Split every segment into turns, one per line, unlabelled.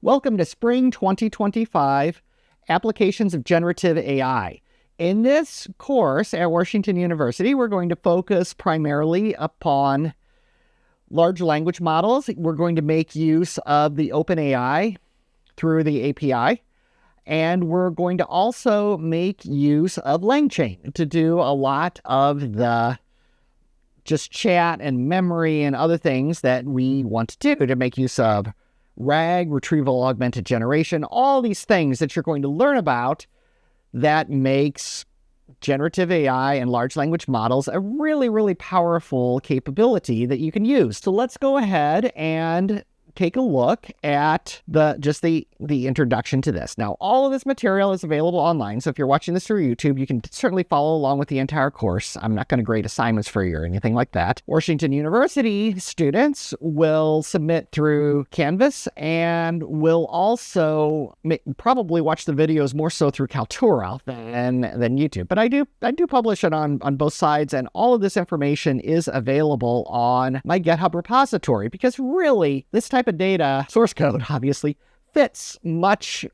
Welcome to Spring 2025 Applications of Generative AI. In this course at Washington University, we're going to focus primarily upon large language models. We're going to make use of the OpenAI through the API. And we're going to also make use of LangChain to do a lot of the just chat and memory and other things that we want to do to make use of RAG, Retrieval-Augmented Generation, all these things that you're going to learn about that makes generative AI and large language models a really, really powerful capability that you can use. So let's go ahead and take a look at the introduction to this. Now, all of this material is available online, so if you're watching this through YouTube, you can certainly follow along with the entire course. I'm not going to grade assignments for you or anything like that. Washington University students will submit through Canvas and will also probably watch the videos more so through Kaltura than YouTube. But I do publish it on both sides, and all of this information is available on my GitHub repository, because really, this type of data, source code, obviously, fits much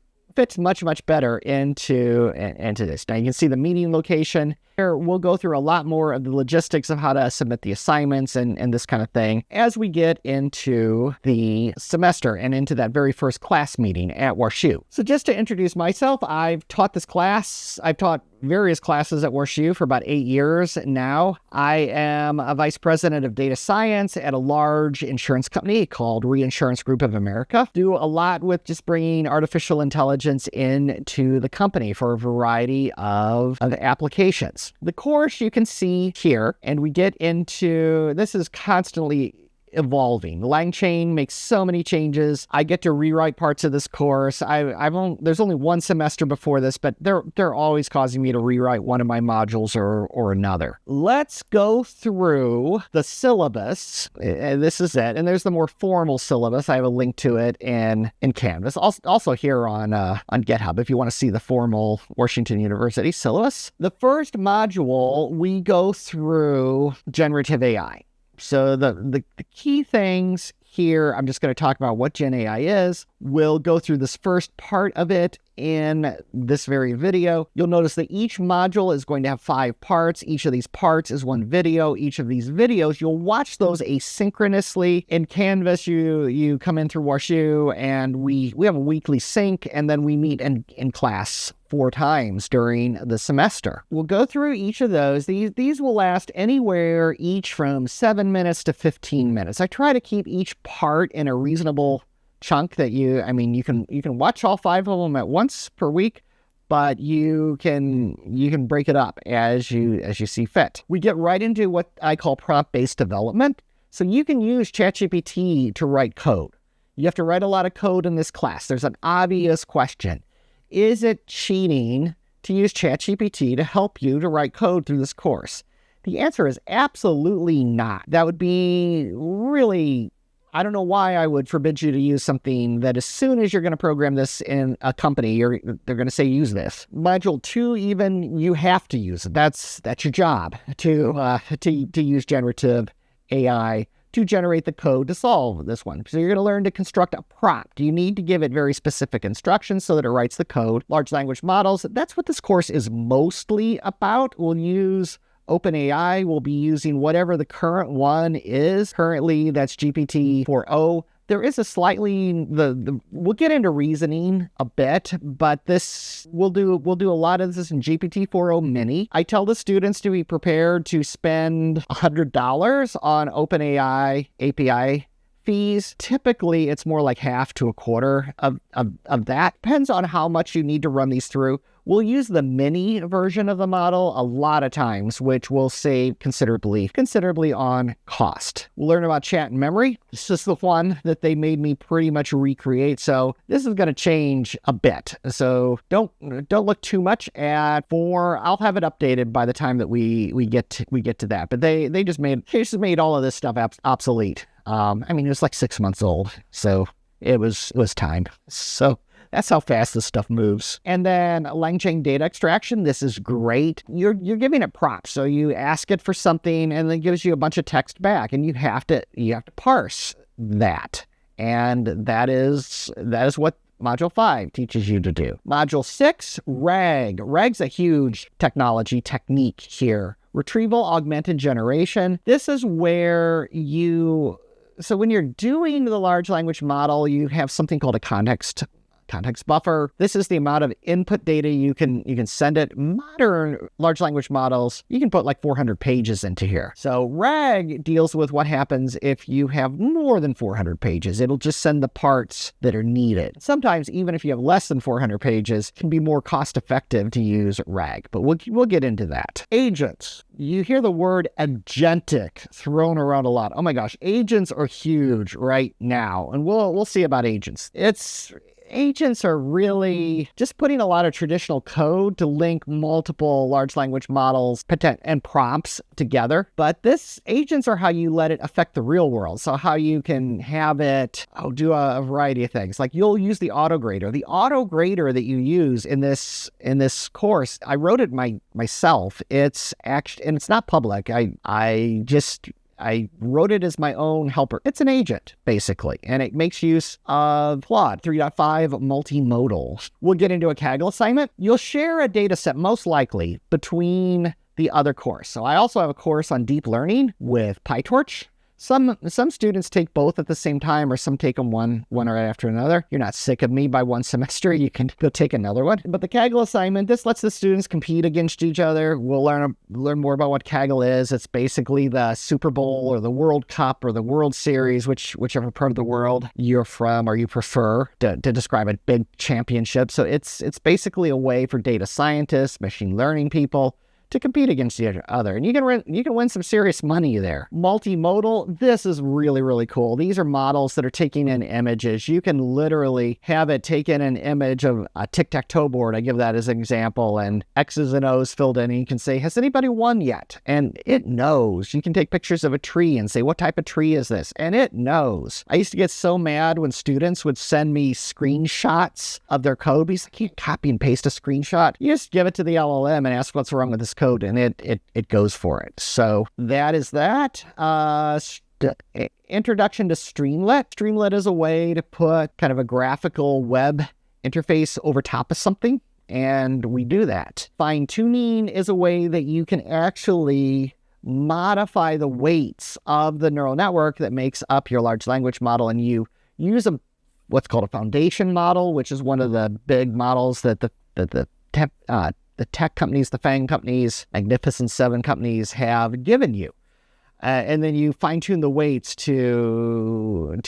better into this. Now you can see the meeting location. Here we'll go through a lot more of the logistics of how to submit the assignments and this kind of thing as we get into the semester and into that very first class meeting at WashU. So just to introduce myself, I've taught this class. I've taught various classes at WashU for about 8 years now. I am a vice president of data science at a large insurance company called Reinsurance Group of America. Do a lot with just bringing artificial intelligence into the company for a variety of applications. The course you can see here, and we get into, this is constantly evolving. LangChain makes so many changes. I get to rewrite parts of this course. There's only one semester before this, but they're always causing me to rewrite one of my modules or another. Let's go through the syllabus. This is it. And there's the more formal syllabus. I have a link to it in Canvas. Also here on GitHub if you want to see the formal Washington University syllabus. The first module, we go through generative AI. So the key things here, I'm just going to talk about what GenAI is. We'll go through this first part of it in this very video. You'll notice that each module is going to have 5 parts. Each of these parts is one video. Each of these videos, you'll watch those asynchronously. In Canvas, you come in through WashU, and we have a weekly sync, and then we meet in class 4 times during the semester. We'll go through each of those. These will last anywhere each from 7 minutes to 15 minutes. I try to keep each part in a reasonable chunk that you can watch all 5 of them at once per week, but you can break it up as you see fit. We get right into what I call prompt-based development. So you can use ChatGPT to write code. You have to write a lot of code in this class. There's an obvious question. Is it cheating to use ChatGPT to help you to write code through this course? The answer is absolutely not. That would be really, I don't know why I would forbid you to use something that as soon as you're going to program this in a company, they're going to say use this. Module 2, even, you have to use it. That's your job to use generative AI to generate the code to solve this one. So you're going to learn to construct a prompt. You need to give it very specific instructions so that it writes the code. Large language models, that's what this course is mostly about. We'll use OpenAI. We'll be using whatever the current one is. Currently, that's GPT-4o. There is a slightly, we'll get into reasoning a bit, but we'll do a lot of this in GPT-4o Mini. I tell the students to be prepared to spend $100 on OpenAI API fees. Typically, it's more like half to a quarter of that. Depends on how much you need to run these through. We'll use the mini version of the model a lot of times, which will save considerably on cost. We'll learn about chat and memory. This is the one that they made me pretty much recreate, so this is going to change a bit. So don't look too much at I'll have it updated by the time that we get to that. But they just made all of this stuff obsolete. It was like 6 months old, so it was time. So that's how fast this stuff moves. And then LangChain data extraction. This is great. You're giving it prompts. So you ask it for something and then it gives you a bunch of text back, and you have to parse that. And that is what Module 5 teaches you to do. Module 6, RAG. RAG's a huge technology technique here. Retrieval-Augmented Generation. This is where so when you're doing the large language model, you have something called a context buffer. This is the amount of input data you can send it. Modern large language models, you can put like 400 pages into here. So RAG deals with what happens if you have more than 400 pages. It'll just send the parts that are needed. Sometimes, even if you have less than 400 pages, it can be more cost effective to use RAG, but we'll get into that. Agents. You hear the word agentic thrown around a lot. Oh my gosh, agents are huge right now, and we'll see about agents. Agents are really just putting a lot of traditional code to link multiple large language models and prompts together. But agents are how you let it affect the real world. So how you can have it do a variety of things. Like you'll use the auto grader. The auto grader that you use in this course, I wrote it myself. It's actually, and it's not public. I wrote it as my own helper. It's an agent, basically, and it makes use of Claude 3.5 multimodal. We'll get into a Kaggle assignment. You'll share a data set, most likely, between the other course. So I also have a course on deep learning with PyTorch. Some students take both at the same time, or some take them one right after another. You're not sick of me by one semester. You can go take another one. But the Kaggle assignment, this lets the students compete against each other. We'll learn more about what Kaggle is. It's basically the Super Bowl or the World Cup or the World Series, whichever part of the world you're from or you prefer to describe a big championship. So it's basically a way for data scientists, machine learning people to compete against each other. And you can win some serious money there. Multimodal, this is really, really cool. These are models that are taking in images. You can literally have it take in an image of a tic-tac-toe board. I give that as an example, and X's and O's filled in, and you can say, has anybody won yet? And it knows. You can take pictures of a tree and say, what type of tree is this? And it knows. I used to get so mad when students would send me screenshots of their code because I can't copy and paste a screenshot. You just give it to the LLM and ask what's wrong with this code, and it goes for it. So that is that. Introduction to Streamlit. Streamlit is a way to put kind of a graphical web interface over top of something, and we do that. Fine-tuning is a way that you can actually modify the weights of the neural network that makes up your large language model, and you use what's called a foundation model, which is one of the big models that the tech companies, the FANG companies, Magnificent Seven companies have given you. And then you fine-tune the weights to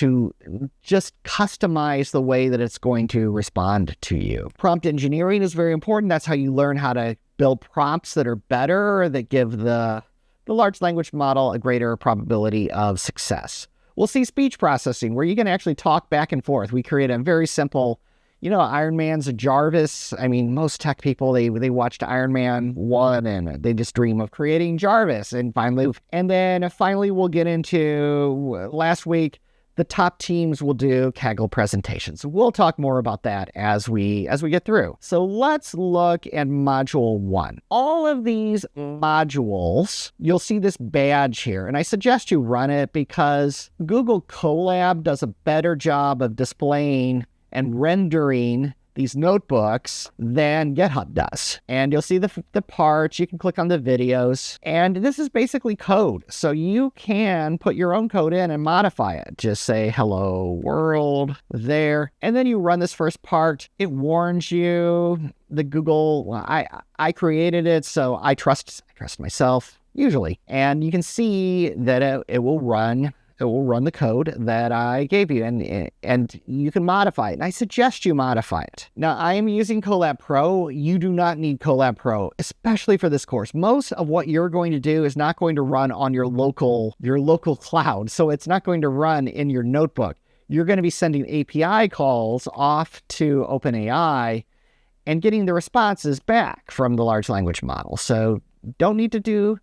just customize the way that it's going to respond to you. Prompt engineering is very important. That's how you learn how to build prompts that are better, that give the large language model a greater probability of success. We'll see speech processing, where you can actually talk back and forth. We create a very simple, Iron Man's a Jarvis. I mean, most tech people, they watched Iron Man 1 and they just dream of creating Jarvis. And then finally we'll get into, last week, the top teams will do Kaggle presentations. We'll talk more about that as we get through. So let's look at Module 1. All of these modules, you'll see this badge here, and I suggest you run it because Google Colab does a better job of displaying and rendering these notebooks than GitHub does. And you'll see the parts, you can click on the videos, and this is basically code. So you can put your own code in and modify it. Just say, hello world there. And then you run this first part. It warns you, the Google, I created it, so I trust myself, usually. And you can see that it will run the code that I gave you, and you can modify it. And I suggest you modify it. Now, I am using Colab Pro. You do not need Colab Pro, especially for this course. Most of what you're going to do is not going to run on your local cloud, so it's not going to run in your notebook. You're going to be sending API calls off to OpenAI and getting the responses back from the large language model. So don't need to do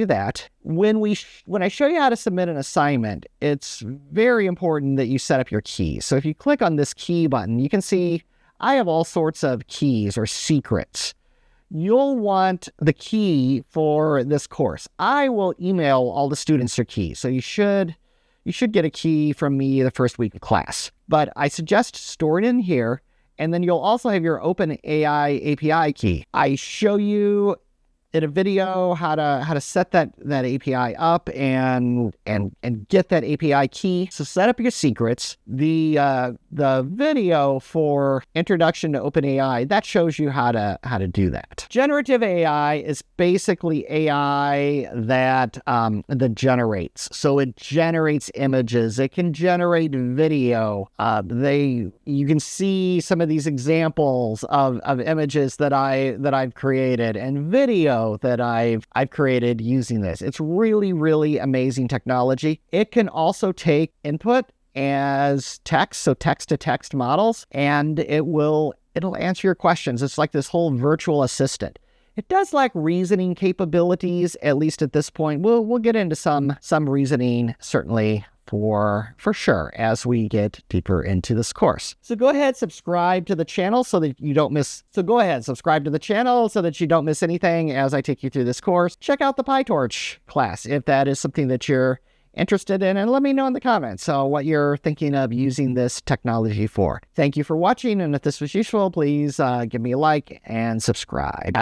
that. When I show you how to submit an assignment, it's very important that you set up your keys. So if you click on this key button, you can see I have all sorts of keys or secrets. You'll want the key for this course. I will email all the students your keys. So you should you should get a key from me the first week of class. But I suggest store it in here, and then you'll also have your OpenAI API key. I show you in a video how to set that API up and get that API key. So set up your secrets. The video for Introduction to OpenAI, that shows you how to do that. Generative AI is basically AI that generates. So it generates images. It can generate video. You can see some of these examples of images that I've created and video that I've created using this. It's really, really amazing technology. It can also take input as text, so text-to-text models, and it'll answer your questions. It's like this whole virtual assistant. It does lack reasoning capabilities, at least at this point. We'll get into some reasoning, certainly, for sure, as we get deeper into this course. So go ahead, subscribe to the channel so that you don't miss. So go ahead, subscribe to the channel so that you don't miss anything as I take you through this course. Check out the PyTorch class if that is something that you're interested in, and let me know in the comments what you're thinking of using this technology for. Thank you for watching, and if this was useful, please give me a like and subscribe.